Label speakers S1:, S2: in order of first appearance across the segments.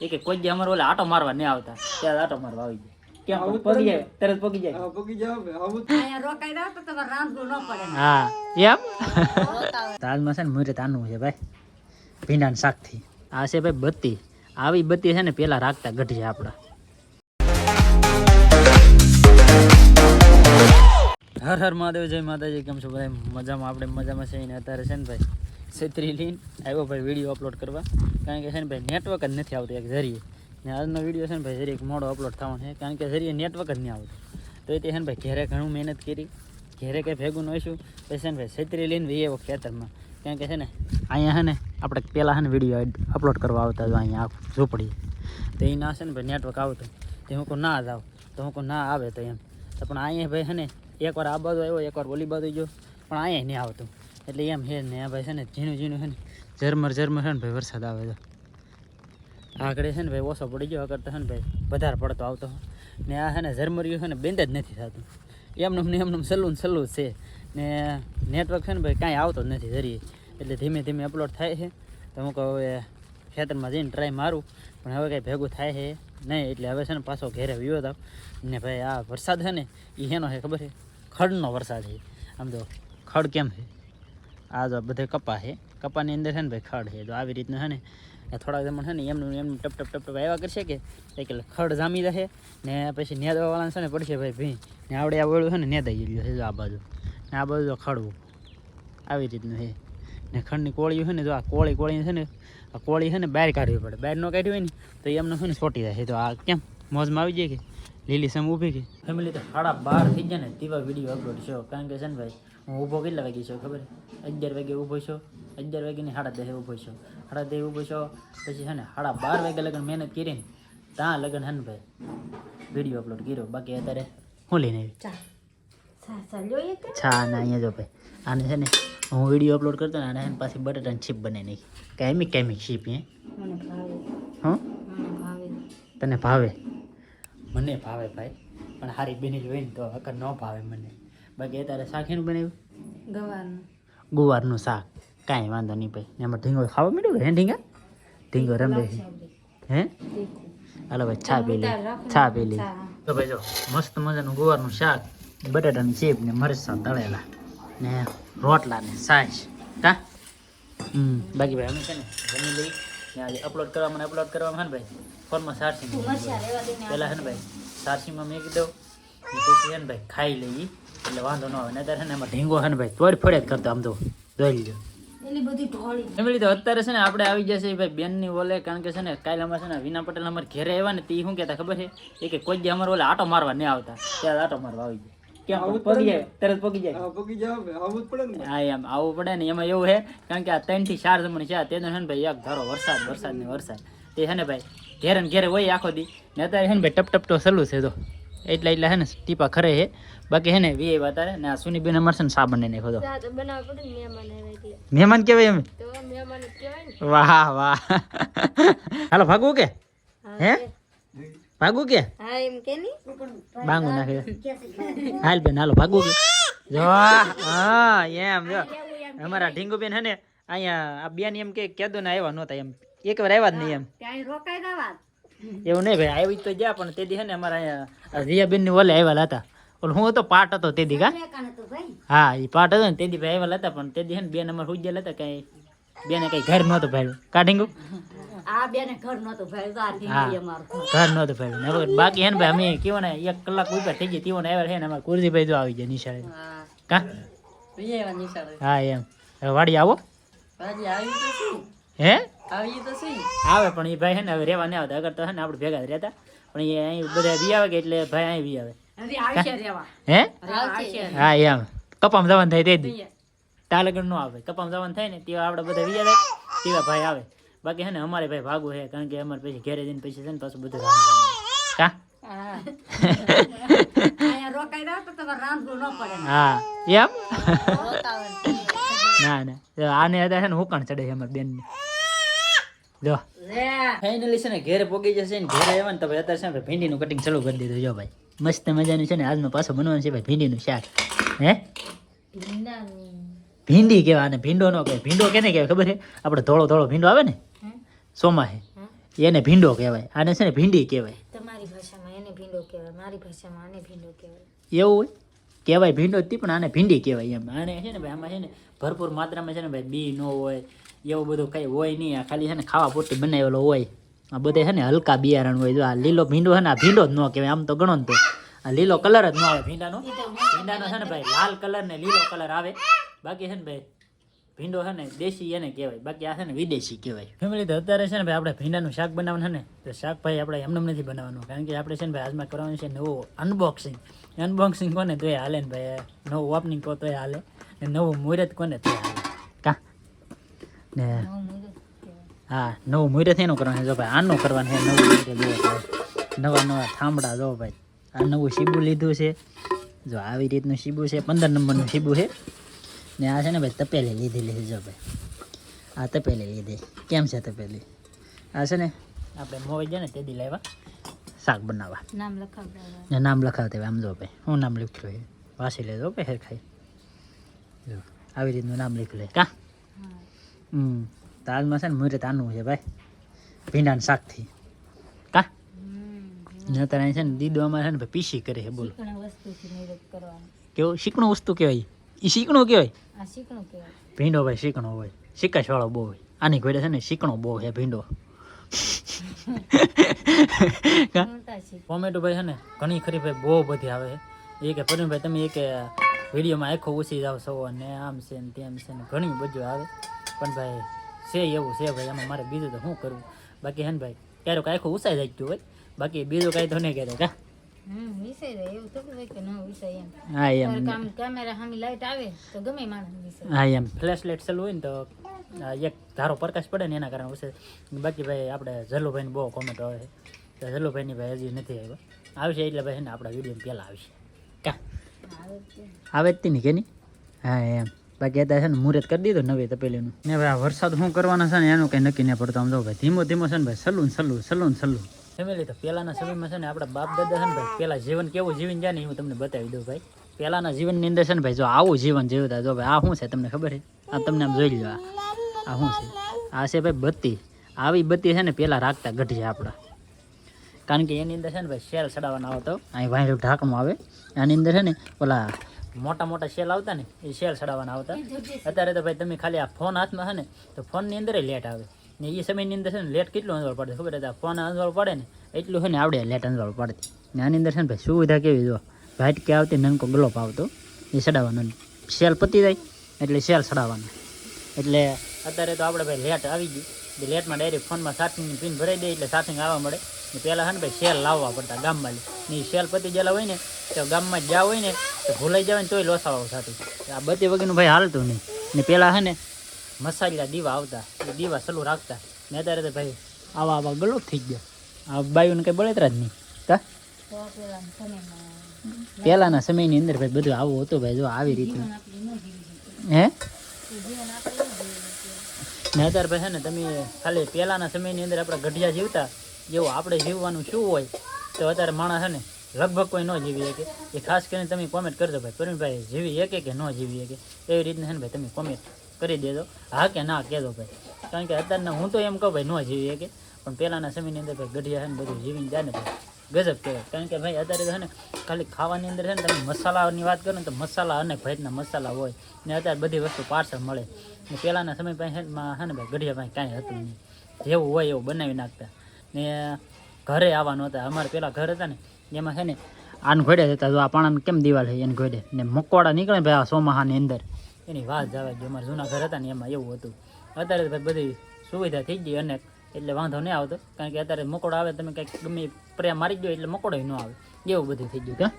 S1: કે કોઈ દી અમારે ઓલા આટો મારવા નહીં આવતા ત્યારે આટો મારવા આવી જાય કેમ પગી જાય તરત પગી જાય
S2: અહીંયા રોકાઈ જાવ તો તમારે રાંધવું ન પડે
S1: હા એમ દાલમાં છે ને મુહૂર્ત આનું છે ભાઈ ભીંડાનું શાકથી આ છે ભાઈ બત્તી આવી બત્તી છે ને પેલા રાખતા ગઢિયા આપડા હર હર મહાદેવ જય માતાજી કેમ છો બધા મજામાં આપણે મજામાં છે ને અત્યારે છે ને ભાઈ છત્રી લઈને આવ્યો ભાઈ વિડીયો અપલોડ કરવા કારણ કે છે ને ભાઈ નેટવર્ક જ નથી આવતું એક જરીએ ને આજનો વિડીયો છે ને ભાઈ જરીએ મોડો અપલોડ થવાનો છે કારણ કે જરીએ નેટવર્ક જ નહીં આવતું તો એ છે ને ભાઈ ઘેરે ઘણું મહેનત કરી ઘેરે કંઈ ભેગું ન હોઈશું પછી છે ને ભાઈ છત્રી લઈને વહી આવ્યો ખેતરમાં કારણ કે છે ને અહીંયા છે ને આપણે પહેલાં છે ને વિડીયો અપલોડ કરવા આવતા હતો અહીંયા ઝૂંપડી તો એ ના છે ને ભાઈ નેટવર્ક આવતું તો હું કહું ના જાવ તો હું કહું ના આવે તો એમ તો પણ અહીંયા ભાઈ છે ને એકવાર આ બાજુ આવ્યો એકવાર ઓલી બાજુ ગયો પણ અહીંયા નહીં આવતું એટલે એમ છે ને આ ભાઈ છે ને ઝીણું ઝીણું છે ને ઝરમર છે ને ભાઈ વરસાદ આવે તો આગળ છે ને ભાઈ ઓછો પડી ગયો આગળ તો છે ને ભાઈ વધારે પડતો આવતો ને આ છે ને ઝરમરિયું છે ને બેન્ડ જ નથી થતું એમનું સલ્લું છે ને નેટવર્ક છે ને ભાઈ કાંઈ આવતો જ નથી જરીએ એટલે ધીમે ધીમે અપલોડ થાય છે તો હું કહું હવે ખેતરમાં જઈને ટ્રાય મારું પણ હવે કંઈ ભેગું થાય છે નહીં એટલે હવે છે ને પાછો ઘેરે વિયો થાવ ને ભાઈ આ વરસાદ છે ને એ એનો છે ખબર છે ખડનો વરસાદ છે આમ તો ખડ કેમ છે આ જો બધે કપા છે કપાની અંદર છે ને ભાઈ ખડ છે તો આવી રીતનું છે ને થોડાક જમણ છે ને એમનું ટપ ટપ ટપ ટપ આવ્યા કરશે કે એટલે ખડ જામી રહે ને પછી નેદવાવાળાને છે ને પડશે ભાઈ ભી ને આવડે આ વળું છે ને નેદાઈ ગયેલું છે જો આ બાજુ ને આ બાજુ ખડવું આવી રીતનું છે ને ખડની કોળીઓ છે ને જો આ કોળી છે ને આ કોળી છે ને બહાર કાઢવી પડે બહાર ન કાઢવી હોય ને તો એમને છે ને છોટી જાય તો આ કેમ મોજમાં આવી જાય કે લીલી સમ ઊભી ગઈ ફેમિલી તો 12:30 થઈ ગયા ને તેવા વિડીયો અપલોડ છે કારણ કે છે ને ભાઈ હું ઊભો કેટલા વાગે છું ખબર 11 વાગે ઊભો છું 11 વાગે ને 10:30 ઊભો છું 10:30 ઊભો છો પછી છે ને 12:30 વાગે લગન મહેનત કરીને ત્યાં લગન છે ને ભાઈ વિડીયો અપલોડ કર્યો બાકી અત્યારે હું લઈને આવી છા ના અહીંયા જો ભાઈ આને છે ને હું વિડીયો અપલોડ કરતો ને આને પાછી બટાટાની ચીપ બનાવી નાખી કેમિક ચીપ હે હા તને ભાવે મને ભાવે ભાઈ પણ હારી બની હોય ને તો અકર ન ભાવે મને બાકી અત્યારે શાકીનું બનાવ્યું ગુવારનું શાક કાંઈ વાંધો નહીં ભાઈ એમાં ઢીંગો ખાવા માંડ્યું હે ઢીંગો રમે હે હાલો ભાઈ છા પી લી તો ભાઈ જો મસ્ત મજાનું ગુવારનું શાક બટાટાની ચીપ ને મરચાં તળેલા ને રોટલા ને સાસ કા બાકી ભાઈ અમે છે ને જમી લઈ ને આજે અપલોડ કરવામાં ને ભાઈ ફોનમાં સારસી પહેલાં છે ને ભાઈ સારસીમાં મેં કીધું પછી છે ને ભાઈ ખાઈ લઈએ એટલે વાંધો ન આવે ને અત્યારે છે ને એમાં ઢીંગો છે ને ભાઈ તોડ ફળે જ કરતો આમ તો જોઈ લીધો એમ લીધો અત્યારે છે ને આપણે આવી જશે ભાઈ બેનની ઓલે કારણ કે છે ને કાલે અમારે છે ને વિના પટેલ અમારે ઘેરે આવ્યા ને તે શું કહેતા ખબર છે કે કોઈ દી અમારે ઓલે આટો મારવા નહીં આવતા ત્યારે આટો મારવા આવી જાય કેમ પગી જાય તરત પગી જાય હા એમ આવવું પડે ને એમાં એવું છે કારણ કે આ 3 થી 4 જમણ છે તે છે ને ભાઈ એક ધારો વરસાદ તે છે ને ભાઈ ઘેરે ને ઘેરે હોય આખો દી ને અત્યારે છે ને ભાઈ ટપ ટપ તો સલું છે તો એટલે છે ને ટીપા ખરે છે બાકી છે ને વી અત્યારે ને આ સુનીબેન અમારે છે ને સા બને નાખો તો મહેમાન કેવાય અમે વાહ વાહ હાલો ભાગવું કે હે ભાગવું કે બાંગુ નાખે હાલ બેન હાલો ભાગવું કે જો હા એમ જો અમારા ઢીંગુ બેન હે ને અહીંયા આ બેન એમ કે કેદો ને આવ્યા નહોતા એમ એકવાર આવ્યા જ નહીં એમ એવું નહીં ભાઈ આવી તો ગયા પણ તે દી હે ને અમારા અહીંયા રિયાબેન ની ઓલે આવ્યા હતા ઓલ હું તો પાટ હતો તે દી કા હા એ પાટ હતો ને તે દી ભાઈ આવ્યા હતા પણ તે દી હે ને બેન અમારે હુઈ ગયા હતા કઈ બેને કઈ ઘર નહોતું ભાઈ કા ઢીંગુ ઘર નહોતું ભાઈ બાકી હે ને ભાઈ અમે કેવો ને 1 કલાક ઉપર થઈ ગઈ તેવો ને આવ્યા છે ને અમારે કુરજીભાઈ જો આવી જાય નિશાળે કા હા એમ વાડી આવો હે આવે પણ એ ભાઈ છે ને હવે રેવા નહીં આવતા અગર તો છે ને આપણે ભેગા જ રહેતા પણ એ અહીં બધા વી આવે કે એટલે ભાઈ અહીં વી આવે હે હા એમ કપામ જવાનું થાય તે દી તા લગન નો આવે કપામ જવાનું થાય ને તેવા આપણે બધા વી આવે તેવા ભાઈ આવે બાકી છે ને અમારે ભાઈ ભાગવું છે કારણ કે અમારે પછી ઘેરે જઈને પછી છે ને પાછું બધું કા હા એમ ના આને અત્યારે છે ને હુકણ ચડે છે અમારી બેન ની જો ફાઇનલી છે ને ઘેરે પોગી જશે ને ઘેરે આવ્યા ને તો ભાઈ અત્યારે છે ને ભીંડીનું કટિંગ ચાલુ કરી દીધું જો ભાઈ મસ્ત મજાનું છે ને આજનો પાછો બનવાનું છે ભાઈ ભીંડીનું શાક હે ભીંડી કેવા અને ભીંડો નો કહેવાય ભીંડો કેને કહેવાય ખબર છે આપણે ધોળો ભીંડો આવે ને સોમાહે એને ભીંડો કહેવાય, આને છે ને ભીંડી કહેવાય.
S2: તમારી ભાષામાં એને ભીંડો કહેવાય, મારી ભાષામાં આને ભીંડો કહેવાય.
S1: એવું હોય કહેવાય ભીંડો જ તી, પણ આને ભીંડી કહેવાય એમ. આને છે ને ભાઈ આમાં છે ને ભરપૂર માત્રામાં છે ને ભાઈ બી ન હોય, એવું બધું કંઈ હોય નહીં. આ ખાલી છે ને ખાવા પૂરતી બનાવેલો હોય. આ બધે છે ને હલકા બિયારણ હોય. જો આ લીલો ભીંડો છે ને આ ભીંડો જ ન કહેવાય, આમ તો ગણો ને તો આ લીલો કલર જ ન આવે ભીંડાનો. ભીંડાનો છે ને ભાઈ લાલ કલર ને લીલો કલર આવે. બાકી છે ને ભાઈ ભીંડો છે ને દેશી એને કહેવાય, બાકી આ છે ને વિદેશી કહેવાય. ફેમિલી તો અત્યારે છે ને ભાઈ આપણે ભીંડાનું શાક બનાવવાનું છે ને, તો શાક ભાઈ આપણે એમને નથી બનાવવાનું, કારણ કે આપણે છે ને ભાઈ આજમાં કરવાનું છે નવું અનબોક્સિંગ. અનબોક્સિંગ કોને તોય હાલે ને ભાઈ, નવું ઓપનિંગ કો તોય હાલે, ને નવું મુહૂર્ત કોને તોય હાલે કા ને. હા, નવું મુહૂર્ત એનું કરવાનું છે. જો ભાઈ આનું કરવાનું છે નવું મુહૂર્ત. જો ભાઈ નવા નવા થાંભળા. જો ભાઈ આ નવું શીબું લીધું છે. જો આવી રીતનું શીબું છે, 15 નંબરનું શીબું છે. ને આ છે ને ભાઈ તપેલી લીધેલી છે. જો ભાઈ આ તપેલી લીધી. કેમ છે તપેલી? આ છે ને આપણે મોવી જાય ને તે દી લાવ્યા શાક બનાવવા.
S2: નામ લખાવતા
S1: ને નામ લખાવતા હોય. આમ જો ભાઈ હું નામ લખ્યું છે, વાસી લેજો ભાઈ હેરખાઈ. જો આવી રીતનું નામ લખ્યું છે કા. તો આજમાં છે ને મુહૂર્ત આનું છે ભાઈ, ભીંડાના શાકથી કા. ને અત્યારે છે ને દીદો અમારે છે ને ભાઈ પીસી કરે છે. બોલો
S2: વસ્તુથી નિરોધ કરવાનો.
S1: કેવું શીકણું વસ્તુ કહેવાય? એ શીકણું કહેવાય.
S2: આ શીકણું કહેવાય.
S1: ભીંડો ભાઈ શીકણો હોય, શીકાશ વાળો બહુ હોય. આની ઘોડે છે ને શીકણો બહુ છે ભીંડો. ટોમેટો ભાઈ છે ને ઘણી ખરી ભાઈ બહુ બધી આવે છે. એ કે ભાઈ તમે એક વિડીયોમાં આખો ઉછી જાવ છો ને આમ છે ને તેમ છે ને ઘણી બધું આવે. પણ ભાઈ છે એવું છે ભાઈ, એમાં મારે બીજું તો શું કરવું. બાકી છે ને ભાઈ ક્યારેક આખું ઉસાઈ જાય ગયું હોય, બાકી બીજું કાંઈ તો નહીં કહેતો કા.
S2: વિષય રહે એવું થોડું હોય કે ન વિષય એમ.
S1: હા એમ
S2: કેમેરા સામે લાઈટ આવે તો ગમે માણસ વિષય.
S1: હા એમ ફ્લેશ લાઇટ ચાલુ હોય ને તો એક ધારો પ્રકાશ પડે ને એના કારણે ઉસે. બાકી ભાઈ આપણે જલ્લુભાઈને બહુ કોમેન્ટો આવે છે, તો જલ્લુભાઈની ભાઈ હજી નથી આવ્યો. આવશે એટલે ભાઈ છે ને આપણા વિડીયો પહેલાં આવશે કા. આવે જ તી ને કે નહીં? હા એમ. બાકી અત્યારે છે ને મુહૂર્ત કરી દીધું નવી તપેલીનું. ને ભાઈ આ વરસાદ શું કરવાના છે ને એનું કંઈ નક્કી નહીં પડતો. આમ જો ભાઈ ધીમો ધીમો છે ને ભાઈ સલું. ફેમિલી તો પહેલાંના સમયમાં છે ને આપણા બાપ દાદા છે ને ભાઈ પહેલાં જીવન કેવું જીવન જાય ને હું તમને બતાવી દઉં ભાઈ. પહેલાંના જીવનની અંદર છે ને ભાઈ જો આવું જીવન જીવતા. જો ભાઈ આ શું છે તમને ખબર છે? આ તમને આમ જોઈ લો. આ શું છે? આ છે ભાઈ બત્તી. આવી બત્તી છે ને પહેલાં રાખતા ગઢિયા આપણા, કારણ કે એની અંદર છે ને ભાઈ શેલ ચડાવવાનો આવતો. અહીં વાયરું ઢાંકણું આવે, આની અંદર છે ને ઓલા મોટા મોટા શેલ આવતા ને એ શેલ ચડાવવાના આવતા. અત્યારે તો ભાઈ તમે ખાલી આ ફોન હાથમાં છે ને તો ફોનની અંદર લેટ આવે ને. એ સમયની અંદર છે ને લેટ કેટલું અંજવાળ પડે ખબર હતા? ફોન અંજવાળ પડે ને એટલું છે ને આવડે લેટ અંજવાળ પડતી. ને આની અંદર છે ને ભાઈ સુવિધા કેવી જો ભાઈટ કે આવતી નનકો ગ્લોપ આવતો એ ચડાવવાનો. શેલ પતી જાય એટલે શેલ ચડાવવાનો. એટલે અત્યારે તો આપણે ભાઈ લેટ આવી ગયું. લેટમાં ડાયરેક્ટ ફોનમાં ચાર્જિંગની પિન ભરાઈ દે એટલે ચાર્જિંગ આવવા મળે. ને પહેલાં છે ને ભાઈ શેલ લાવવા પડતા ગામમાં. ને એ શેલ પતી ગયેલા હોય ને તો ગામમાં જ્યાં હોય ને તો ભૂલાઈ જાય ને તોય લોસાવા થતું. આ બધી વગરનું ભાઈ હાલતું નહીં. ને પહેલાં છે ને મસાલા દીવા આવતા, એ દીવા સલું રાખતા. ને અત્યારે તો ભાઈ આવા ગલોપ થઈ ગયા. આ બાયુને કંઈ બળતરા જ નહીં કા. પહેલાંના સમયની અંદર ભાઈ બધું આવું હતું ભાઈ. જો આવી રીતનું હે ને અત્યારે ભાઈ છે ને તમે ખાલી પહેલાંના સમયની અંદર આપણે ગઢિયા જીવતા જેવું આપણે જીવવાનું શું હોય તો અત્યારે માણસ છે ને લગભગ કોઈ ન જીવી શકે. એ ખાસ કરીને તમે કોમેન્ટ કરજો ભાઈ પ્રવીણભાઈ જીવી શકે કે ન જીવી શકે. એવી રીતના છે ને ભાઈ તમે કોમેન્ટ કરી દેજો, હા કે ના કહેજો ભાઈ. કારણ કે અત્યારના હું તો એમ કહું ભાઈ ન જીવી શકે, પણ પહેલાંના સમયની અંદર ભાઈ ગઢિયા છે ને બધું જીવીને જાય ને ભાઈ ગજબ કહેવાય. કારણ કે ભાઈ અત્યારે તો છે ને ખાલી ખાવાની અંદર છે ને તમે મસાલાની વાત કરો ને તો મસાલા અનેક ભાઈના મસાલા હોય ને. અત્યારે બધી વસ્તુ પાર્સલ મળે ને. પહેલાંના સમય પાસેમાં છે ને ભાઈ ગઢિયા પાસે કાંઈ હતું નહીં, જેવું હોય એવું બનાવી નાખતા. ને ઘરે આવવાનું હતા. અમારે પહેલાં ઘર હતા ને એમાં છે ને આને ઘોડે જતા. જો આ પાણાને કેમ દિવાલ છે એને ઘોડે ને મકોડા નીકળે ભાઈ આ ચોમાહાની અંદર એની વાત જવા ગઈ. અમારે જૂના ઘર હતા ને એમાં એવું હતું. અત્યારે ભાઈ બધી સુવિધા થઈ ગઈ અનેક, એટલે વાંધો નહીં આવતો. કારણ કે અત્યારે મકોડા આવે તમે કંઈક ગમે પ્રેમ મારી ગયો એટલે મકોડો ન આવે, એવું બધું થઈ ગયું. કા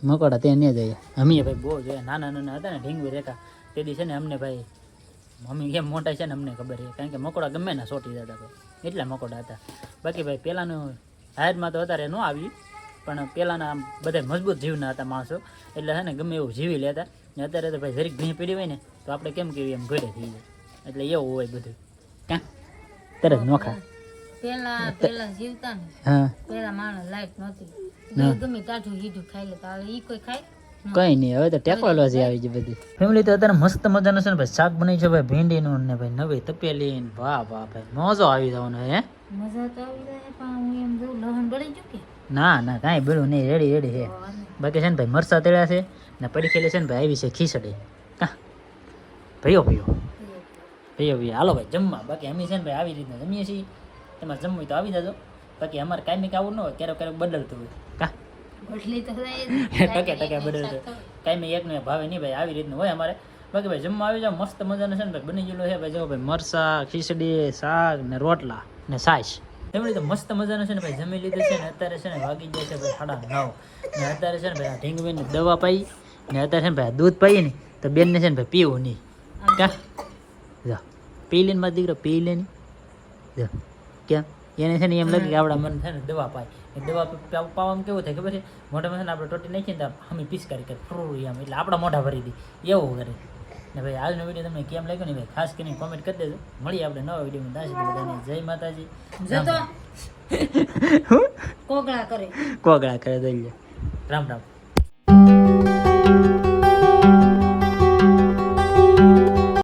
S1: મકોડા તે નહીં જોઈએ. અમે ભાઈ બહુ જોઈએ. નાના નાના હતા ને ઢીંગવી રેખા તેથી છે ને અમને ભાઈ મમ્મી કેમ મોટા છે ને અમને ખબર છે. કારણ કે મકોડા ગમે ના સોટી જતા ભાઈ, એટલા મકોડા હતા. બાકી ભાઈ પહેલાંનું હાયરમાં તો અત્યારે ન આવી, પણ પહેલાંના બધા મજબૂત જીવના હતા માણસો, એટલે છે ને ગમે એવું જીવી લેતા. ને અત્યારે તો ભાઈ જરીક ઘી પીડી હોય ને તો આપણે કેમ કેવી એમ ઘોડે થઈ જાય. એટલે એવું હોય બધું કા તરત નોખા.
S2: પેલા જીવતા ને
S1: હા
S2: પેલા માણસ લાઈટ નહોતી, ગમે ટાઢું હીધું ખાઈ લેતા. હવે ઈ કોઈ ખાય?
S1: કઈ નહીં, હવે તો ટેકનોલોજી આવી ગઈ બધી. ફેમિલી તો અત્યારે મસ્ત મજાનું છે ને ભાઈ શાક બની છે ભાઈ ભીંડીનું ને ભાઈ નવી તપેલી ને વાહ વાહ ભાઈ મોજો આવી જવાનો હે.
S2: મજા તો આવી જાય પણ હું એમ જોઉં લહણ બળી ગયું કે
S1: ના ના કાંઈ બેડું નહીં, રેડી રેડી છે. બાકી છે ને ભાઈ મરસા તેડ્યા છે ને પડી ખેલી છે ને ભાઈ આવી છે ખીચડી. હા ભયો ભયો ભયો ભયો હાલો ભાઈ જમવા. બાકી અમે છે ને ભાઈ આવી રીતના જમીએ છીએ, તમારે જમવું હોય તો આવી જાજો. બાકી અમારે કાંઈ આવું ન હોય, ક્યારેક ક્યારેક બદલતું હોય. કા
S2: બદલી તો જાય
S1: ટકે ટકે બદલતું કાંઈ એકને ભાવે નહીં ભાઈ, આવી રીતનું હોય અમારે. બાકી ભાઈ જમવા આવી જાવ, મસ્ત મજાનું છે ને ભાઈ બની ગયેલું છે ભાઈ. જો ભાઈ મરસા ખીચડી શાક ને રોટલા ને છાશ એમની તો મસ્ત મજાનું છે ને ભાઈ જમી લીધું છે ને અત્યારે છે ને વાગી જાય છે ભાઈ 9:30 ને અત્યારે છે ને ભાઈ આ ઢીંગવીને દવા પાઈ ને અત્યારે છે ને ભાઈ દૂધ પાઈએ ને તો બેનને છે ને ભાઈ પીવું નહીં. ક્યાં જા પી લઈને મારા દીકરો પી લે નહીં જા ક્યાં એને છે ને એમ લાગે કે આપણા મન છે ને દવા પાય એ દવા પાવામાં કેવું થાય ખબર છે, મોઢામાં છે ને આપણે ટોટી નાખીએ ને તો અમે પીસકારી કરે ફ્રૂ એમ એટલે આપણા મોઢા ભરી દી એવું કરે. ને ભાઈ આજનો વિડીયો તમને કેમ લાગ્યો ને ભાઈ ખાસ કરીને કોમેન્ટ કરી દેજો. મળીએ આપણે નવા વિડીયોમાં. ત્યાં સુધી બધાને જય માતાજી.
S2: જતો કોગળા કરે
S1: કોગળા કરે દઈ રામ રામ.